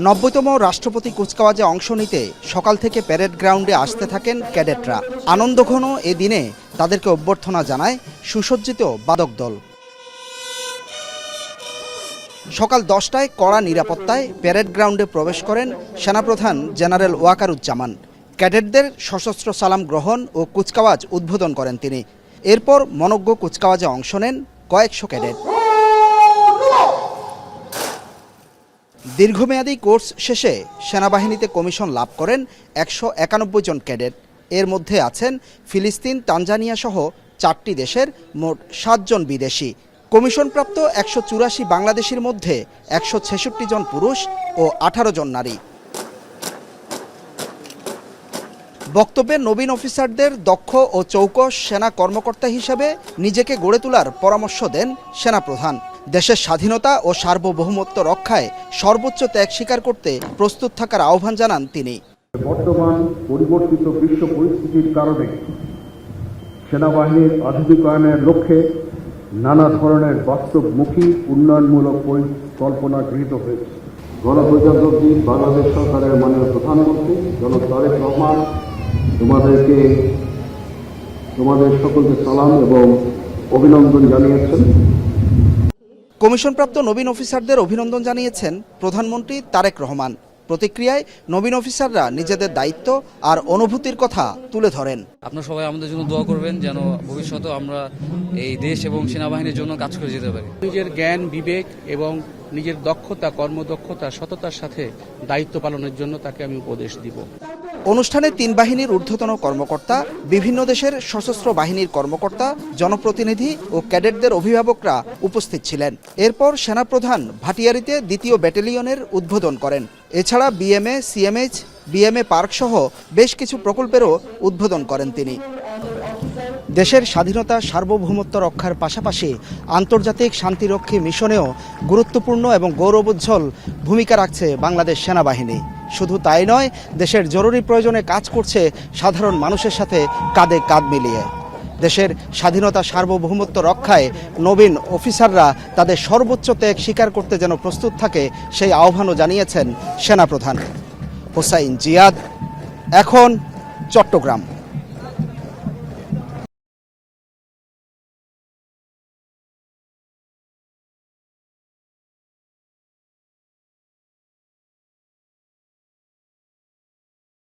90তম রাষ্ট্রপতি কুচকাওয়াজে অংশ নিতে সকাল থেকে প্যারেড গ্রাউন্ডে আসতে থাকেন ক্যাডেটরা। আনন্দঘন এ দিনে তাদেরকে অভ্যর্থনা জানায় সুসজ্জিত বাদক দল। সকাল 10টায় কড়া নিরাপত্তায় প্যারেড গ্রাউন্ডে প্রবেশ করেন সেনাপ্রধান জেনারেল ওয়াকারুজ্জামান। ক্যাডেটদের সশস্ত্র সালাম গ্রহণ ও কুচকাওয়াজ উদ্বোধন করেন তিনি। এরপর মনোজ্ঞ কুচকাওয়াজে অংশ নেন কয়েকশো ক্যাডেট। দীর্ঘমেয়াদী কোর্স শেষে সেনাবাহিনীতে কমিশন লাভ করেন 191 জন ক্যাডেট। এর মধ্যে আছেন ফিলিস্তিন, তানজানিয়া সহ 4টি দেশের মোট 7 জন বিদেশি। কমিশনপ্রাপ্ত 184 বাংলাদেশির মধ্যে 166 জন পুরুষ ও 18 জন নারী। বক্তব্যে নবীন অফিসারদের দক্ষ ও চৌকস সেনা কর্মকর্তা হিসেবে নিজেকে গড়ে তোলার পরামর্শ দেন সেনাপ্রধান। দেশের স্বাধীনতা ও সার্বভৌমত্ব রক্ষায় সর্বোচ্চ ত্যাগ স্বীকার করতে প্রস্তুত থাকার আহ্বান জানান তিনি। বর্তমান পরিবর্তিত বিশ্ব পরিস্থিতির কারণে সেনাবাহিনীর আধুনিকায়নের লক্ষ্যে নানা ধরনের বাস্তবমুখী উন্নয়নমূলক পরিকল্পনা গৃহীত হয়েছে। গণপ্রজাতন্ত্রী বাংলাদেশ সরকারের মাননীয় প্রধানমন্ত্রী জনাব তারেক রহমান তোমাদের সকলকে সালাম এবং অভিনন্দন জানিয়েছেন। কমিশনপ্রাপ্ত নবীন অফিসারদের অভিনন্দন জানিয়েছেন প্রধানমন্ত্রী তারেক রহমান। প্রতিক্রিয়ায় নবীন অফিসাররা নিজেদের দায়িত্ব আর অনুভূতির কথা তুলে ধরেন। আপনারা সবাই আমাদের জন্য দোয়া করবেন যেন ভবিষ্যতে আমরা এই দেশ এবং সেনাবাহিনীর জন্য কাজ করে যেতে পারি। নিজের জ্ঞান, বিবেক এবং নিজের দক্ষতা, কর্মদক্ষতা, সততার সাথে দায়িত্ব পালনের জন্য তাকে আমি উপদেশ দিব। অনুষ্ঠানে 3 বাহিনীর ঊর্ধ্বতন কর্মকর্তা, বিভিন্ন দেশের সশস্ত্র বাহিনীর কর্মকর্তা, জনপ্রতিনিধি ও ক্যাডেটদের অভিভাবকরা উপস্থিত ছিলেন। এরপর সেনাপ্রধান ভাটিয়ারিতে 2য় ব্যাটালিয়নের উদ্বোধন করেন। এছাড়া বিএমএ, সিএমএইচ, বিএমএ পার্ক সহ বেশ কিছু প্রকল্পেরও উদ্বোধন করেন তিনি। দেশের স্বাধীনতা, সার্বভৌমত্ব রক্ষার পাশাপাশি আন্তর্জাতিক শান্তিরক্ষী মিশনেও গুরুত্বপূর্ণ এবং গৌরবোজ্জ্বল ভূমিকা রাখছে বাংলাদেশ সেনাবাহিনী। শুধু তাই নয়, দেশের জরুরি প্রয়োজনে কাজ করছে সাধারণ মানুষের সাথে কাঁধে কাঁধ মিলিয়ে। দেশের স্বাধীনতা, সার্বভৌমত্ব রক্ষায় নবীন অফিসাররা তাদের সর্বোচ্চ ত্যাগ স্বীকার করতে যেন প্রস্তুত থাকে, সেই আহ্বানও জানিয়েছেন সেনাপ্রধান। হোসাইন জিয়াদ, এখন চট্টগ্রাম।